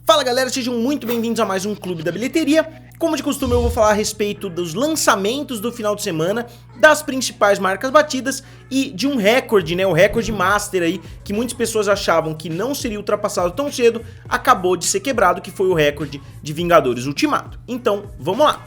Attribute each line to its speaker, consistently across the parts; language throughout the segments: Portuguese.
Speaker 1: Fala galera, sejam muito bem-vindos a mais um Clube da Bilheteria. Como de costume eu vou falar a respeito dos lançamentos do final de semana, das principais marcas batidas e de um recorde, né, o recorde master aí, que muitas pessoas achavam que não seria ultrapassado tão cedo, acabou de ser quebrado, que foi o recorde de Vingadores Ultimato. Então, vamos lá!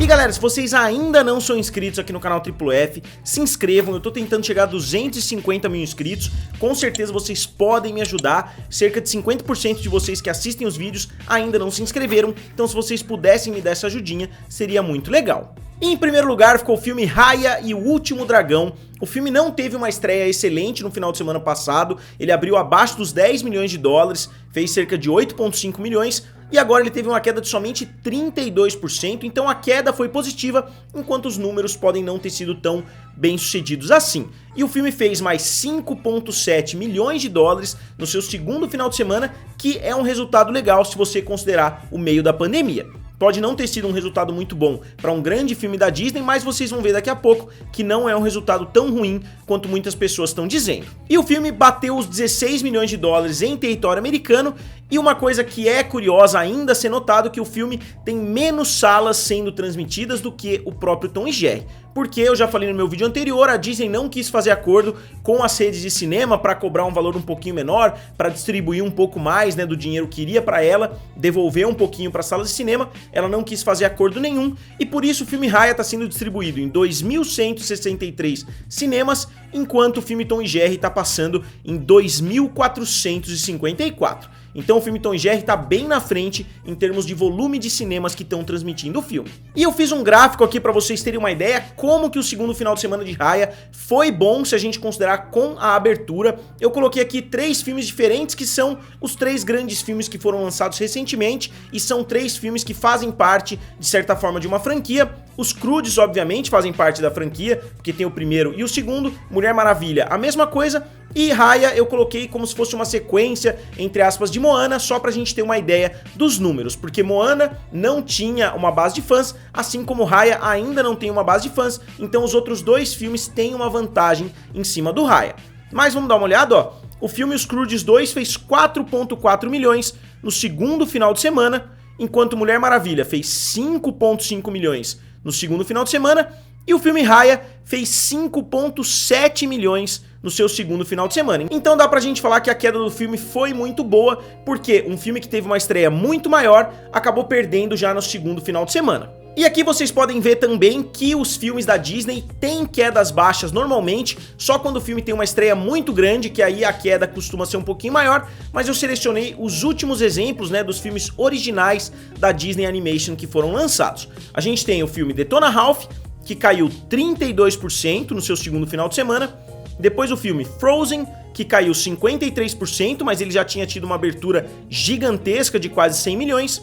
Speaker 1: E galera, se vocês ainda não são inscritos aqui no canal Triple F, se inscrevam, eu tô tentando chegar a 250 mil inscritos, com certeza vocês podem me ajudar, cerca de 50% de vocês que assistem os vídeos ainda não se inscreveram, então se vocês pudessem me dar essa ajudinha, seria muito legal. E em primeiro lugar ficou o filme Raya e o Último Dragão. O filme não teve uma estreia excelente no final de semana passado, ele abriu abaixo dos 10 milhões de dólares, fez cerca de 8,5 milhões, e agora ele teve uma queda de somente 32%, então a queda foi positiva, enquanto os números podem não ter sido tão bem sucedidos assim. E o filme fez mais 5,7 milhões de dólares no seu segundo final de semana, que é um resultado legal se você considerar o meio da pandemia. Pode não ter sido um resultado muito bom para um grande filme da Disney, mas vocês vão ver daqui a pouco que não é um resultado tão ruim quanto muitas pessoas estão dizendo. E o filme bateu os 16 milhões de dólares em território americano, e uma coisa que é curiosa ainda a ser notado, que o filme tem menos salas sendo transmitidas do que o próprio Tom e Jerry. Porque eu já falei no meu vídeo anterior, a Disney não quis fazer acordo com as redes de cinema para cobrar um valor um pouquinho menor, para distribuir um pouco mais, né, do dinheiro que iria para ela, devolver um pouquinho para as salas de cinema. Ela não quis fazer acordo nenhum, e por isso o filme Raya está sendo distribuído em 2.163 cinemas, enquanto o filme Tom e Jerry está passando em 2.454. Então o filme Tom e Jerry está bem na frente em termos de volume de cinemas que estão transmitindo o filme. E eu fiz um gráfico aqui para vocês terem uma ideia como que o segundo final de semana de Raya foi bom se a gente considerar com a abertura. Eu coloquei aqui 3 filmes diferentes que são os 3 grandes filmes que foram lançados recentemente, e são 3 filmes que fazem parte, de certa forma, de uma franquia. Os Croods, obviamente, fazem parte da franquia, porque tem o primeiro e o segundo. Mulher Maravilha, a mesma coisa. E Raya eu coloquei como se fosse uma sequência, entre aspas, de Moana, só pra gente ter uma ideia dos números, porque Moana não tinha uma base de fãs, assim como Raya ainda não tem uma base de fãs, então os outros 2 filmes têm uma vantagem em cima do Raya. Mas vamos dar uma olhada, ó. O filme Os Croods 2 fez 4,4 milhões no segundo final de semana, enquanto Mulher Maravilha fez 5,5 milhões no segundo final de semana, e o filme Raya fez 5,7 milhões no seu segundo final de semana. Então dá pra gente falar que a queda do filme foi muito boa, porque um filme que teve uma estreia muito maior acabou perdendo já no segundo final de semana. E aqui vocês podem ver também que os filmes da Disney têm quedas baixas normalmente, só quando o filme tem uma estreia muito grande, que aí a queda costuma ser um pouquinho maior, mas eu selecionei os últimos exemplos, né, dos filmes originais da Disney Animation que foram lançados. A gente tem o filme Detona Ralph, que caiu 32% no seu segundo final de semana. Depois o filme Frozen, que caiu 53%, mas ele já tinha tido uma abertura gigantesca de quase 100 milhões.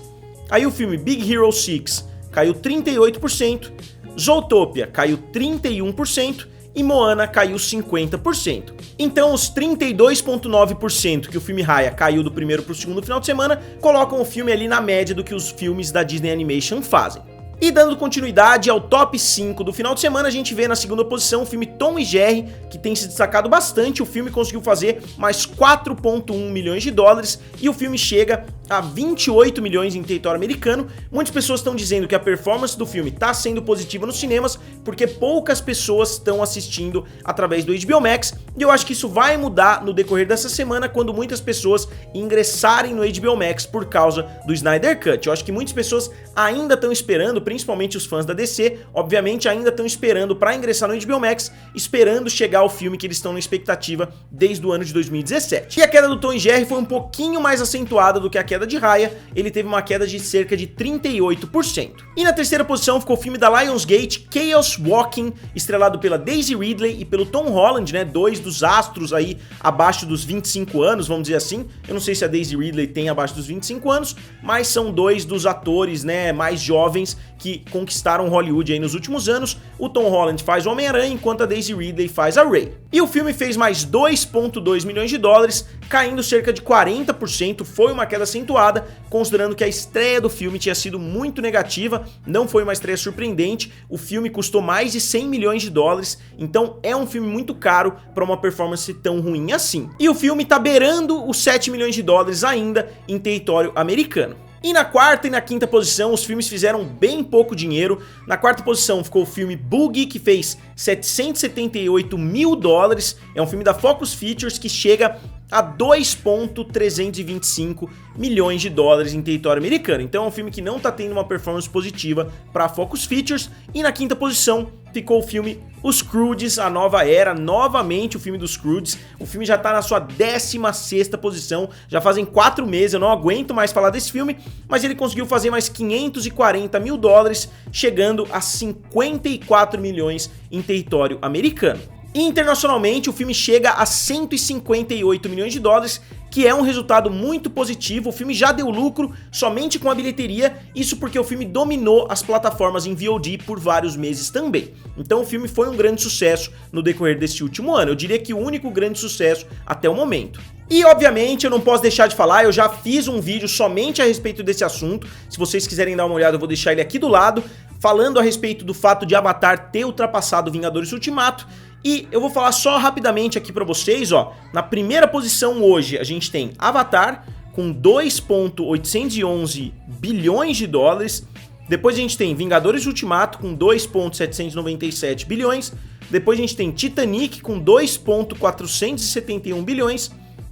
Speaker 1: Aí o filme Big Hero 6 caiu 38%, Zootopia caiu 31% e Moana caiu 50%. Então os 32,9% que o filme Raya caiu do primeiro para o segundo final de semana colocam o filme ali na média do que os filmes da Disney Animation fazem. E dando continuidade ao top 5 do final de semana, a gente vê na segunda posição o filme Tom e Jerry, que tem se destacado bastante. O filme conseguiu fazer mais 4,1 milhões de dólares e o filme chega a 28 milhões em território americano. Muitas pessoas estão dizendo que a performance do filme está sendo positiva nos cinemas, porque poucas pessoas estão assistindo através do HBO Max, e eu acho que isso vai mudar no decorrer dessa semana, quando muitas pessoas ingressarem no HBO Max por causa do Snyder Cut. Eu acho que muitas pessoas ainda estão esperando, principalmente os fãs da DC, obviamente ainda estão esperando para ingressar no HBO Max, esperando chegar o filme que eles estão na expectativa desde o ano de 2017. E a queda do Tom e Jerry foi um pouquinho mais acentuada do que a queda de Raya, ele teve uma queda de cerca de 38%. E na terceira posição ficou o filme da Lionsgate, Chaos Walking, estrelado pela Daisy Ridley e pelo Tom Holland, né, 2 dos astros aí abaixo dos 25 anos, vamos dizer assim. Eu não sei se a Daisy Ridley tem abaixo dos 25 anos, mas são 2 dos atores, né, mais jovens que conquistaram Hollywood aí nos últimos anos. O Tom Holland faz o Homem-Aranha, enquanto a Daisy Ridley faz a Rey. E o filme fez mais 2,2 milhões de dólares, caindo cerca de 40%, foi uma queda acentuada, considerando que a estreia do filme tinha sido muito negativa, não foi uma estreia surpreendente, o filme custou mais de 100 milhões de dólares, então é um filme muito caro para uma performance tão ruim assim. E o filme tá beirando os 7 milhões de dólares ainda em território americano. E na quarta e na quinta posição, os filmes fizeram bem pouco dinheiro. Na quarta posição ficou o filme Boogie, que fez 778 mil dólares. É um filme da Focus Features que chega a 2,325 milhões de dólares em território americano. Então é um filme que não tá tendo uma performance positiva para a Focus Features. E na quinta posição ficou o filme Os Scrooges, A Nova Era, novamente o filme dos Scrooges. O filme já tá na sua 16ª posição, já fazem 4 meses, eu não aguento mais falar desse filme, mas ele conseguiu fazer mais 540 mil dólares, chegando a 54 milhões em território americano. Internacionalmente, o filme chega a 158 milhões de dólares, que é um resultado muito positivo. O filme já deu lucro somente com a bilheteria, isso porque o filme dominou as plataformas em VOD por vários meses também. Então o filme foi um grande sucesso no decorrer desse último ano, eu diria que o único grande sucesso até o momento. E obviamente eu não posso deixar de falar, eu já fiz um vídeo somente a respeito desse assunto, se vocês quiserem dar uma olhada eu vou deixar ele aqui do lado, falando a respeito do fato de Avatar ter ultrapassado Vingadores Ultimato. E eu vou falar só rapidamente aqui pra vocês, ó. Na primeira posição hoje a gente tem Avatar com 2,811 bilhões de dólares. Depois a gente tem Vingadores Ultimato com 2,797 bilhões. Depois a gente tem Titanic com 2,471 bilhões.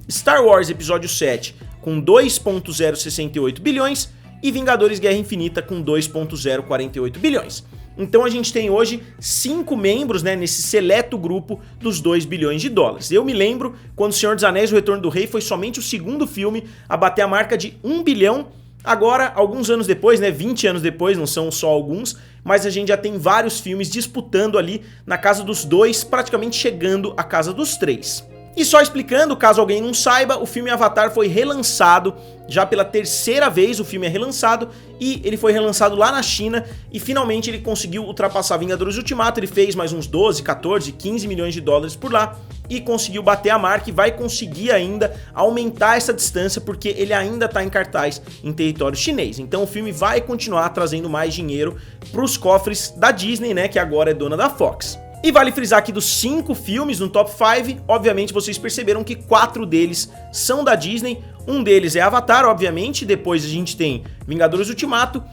Speaker 1: Star Wars Episódio 7 com 2,068 bilhões. E Vingadores Guerra Infinita com 2,048 bilhões. Então a gente tem hoje 5 membros, né, nesse seleto grupo dos 2 bilhões de dólares. Eu me lembro quando O Senhor dos Anéis, O Retorno do Rei foi somente o segundo filme a bater a marca de 1 bilhão. Agora, alguns anos depois, né, 20 anos depois, não são só alguns, mas a gente já tem vários filmes disputando ali na casa dos 2, praticamente chegando à casa dos 3. E só explicando, caso alguém não saiba, o filme Avatar foi relançado já pela 3ª vez, o filme é relançado, e ele foi relançado lá na China, e finalmente ele conseguiu ultrapassar Vingadores Ultimato, ele fez mais uns 12, 14, 15 milhões de dólares por lá, e conseguiu bater a marca e vai conseguir ainda aumentar essa distância, porque ele ainda está em cartaz em território chinês. Então o filme vai continuar trazendo mais dinheiro para os cofres da Disney, né, que agora é dona da Fox. E vale frisar que dos 5 filmes no top 5, obviamente vocês perceberam que 4 deles são da Disney, um deles é Avatar, obviamente, depois a gente tem Vingadores Ultimato,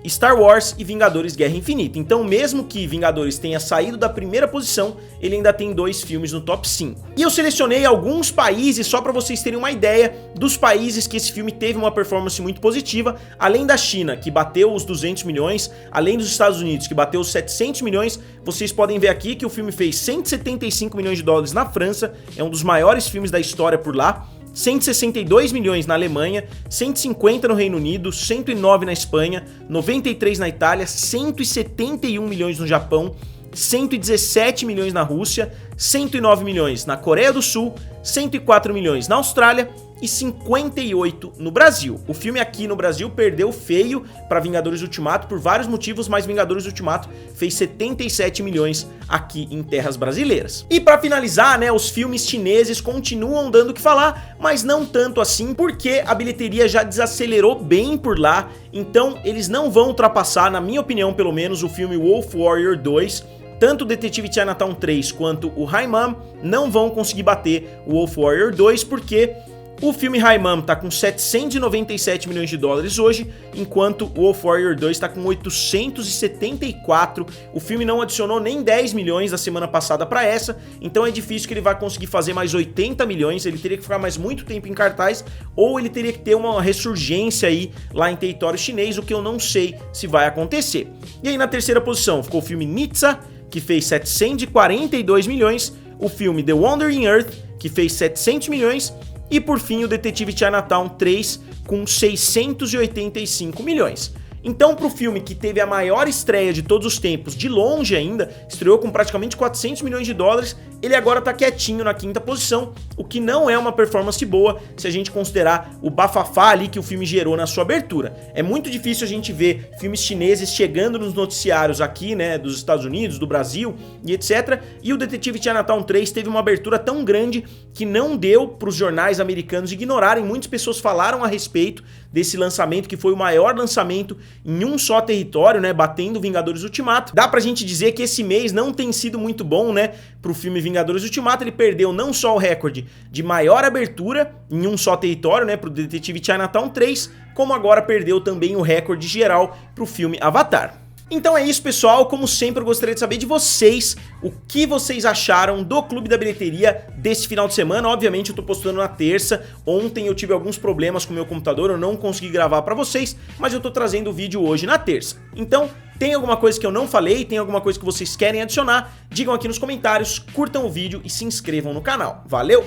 Speaker 1: Star Wars e Vingadores Guerra Infinita. Então mesmo que Vingadores tenha saído da primeira posição, ele ainda tem 2 filmes no top 5. E eu selecionei alguns países só para vocês terem uma ideia dos países que esse filme teve uma performance muito positiva, além da China, que bateu os 200 milhões, além dos Estados Unidos, que bateu os 700 milhões, vocês podem ver aqui que o filme fez 175 milhões de dólares na França, é um dos maiores filmes da história por lá, 162 milhões na Alemanha, 150 no Reino Unido, 109 na Espanha, 93 na Itália, 171 milhões no Japão, 117 milhões na Rússia, 109 milhões na Coreia do Sul, 104 milhões na Austrália e 58 no Brasil. O filme aqui no Brasil perdeu feio para Vingadores Ultimato por vários motivos, mas Vingadores Ultimato fez 77 milhões aqui em terras brasileiras. E para finalizar, né, os filmes chineses continuam dando o que falar, mas não tanto assim, porque a bilheteria já desacelerou bem por lá, então eles não vão ultrapassar, na minha opinião pelo menos, o filme Wolf Warrior 2, tanto o Detetive Chinatown 3 quanto o Hi-Man não vão conseguir bater o Wolf Warrior 2, porque o filme Hi-Man tá com 797 milhões de dólares hoje, enquanto o Wolf Warrior 2 tá com 874. O filme não adicionou nem 10 milhões da semana passada para essa, então é difícil que ele vá conseguir fazer mais 80 milhões, ele teria que ficar mais muito tempo em cartaz, ou ele teria que ter uma ressurgência aí lá em território chinês, o que eu não sei se vai acontecer. E aí na terceira posição ficou o filme Nitsa, que fez 742 milhões, o filme The Wandering Earth, que fez 700 milhões, e por fim o Detetive Chinatown 3 com 685 milhões. Então pro filme que teve a maior estreia de todos os tempos, de longe ainda, estreou com praticamente 400 milhões de dólares, ele agora tá quietinho na 5ª posição, o que não é uma performance boa se a gente considerar o bafafá ali que o filme gerou na sua abertura. É muito difícil a gente ver filmes chineses chegando nos noticiários aqui, né, dos Estados Unidos, do Brasil e etc. E o Detetive Chinatown 3 teve uma abertura tão grande que não deu para os jornais americanos ignorarem. Muitas pessoas falaram a respeito desse lançamento, que foi o maior lançamento em um só território, né, batendo Vingadores Ultimato. Dá pra gente dizer que esse mês não tem sido muito bom, né, pro filme Vingadores Ultimato. Ele perdeu não só o recorde de maior abertura em um só território, né, pro Detetive Chinatown 3, como agora perdeu também o recorde geral pro filme Avatar. Então é isso, pessoal. Como sempre, eu gostaria de saber de vocês o que vocês acharam do Clube da Bilheteria desse final de semana. Obviamente eu tô postando na terça. Ontem eu tive alguns problemas com o meu computador, eu não consegui gravar pra vocês, mas eu tô trazendo o vídeo hoje na terça. Então, tem alguma coisa que eu não falei, tem alguma coisa que vocês querem adicionar, digam aqui nos comentários, curtam o vídeo e se inscrevam no canal. Valeu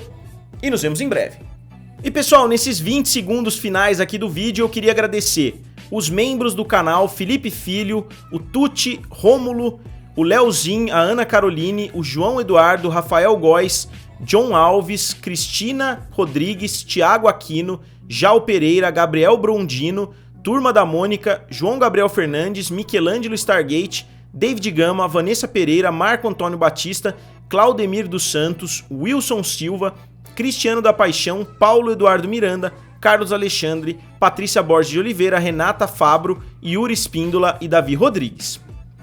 Speaker 1: e nos vemos em breve. E pessoal, nesses 20 segundos finais aqui do vídeo eu queria agradecer os membros do canal, Felipe Filho, o Tuti, Rômulo, o Leozinho, a Ana Caroline, o João Eduardo, Rafael Góes, John Alves, Cristina Rodrigues, Thiago Aquino, Jal Pereira, Gabriel Brondino, Turma da Mônica, João Gabriel Fernandes, Michelangelo Stargate, David Gama, Vanessa Pereira, Marco Antônio Batista, Claudemir dos Santos, Wilson Silva, Cristiano da Paixão, Paulo Eduardo Miranda, Carlos Alexandre, Patrícia Borges de Oliveira, Renata Fabro, Yuri Espíndola e Davi Rodrigues.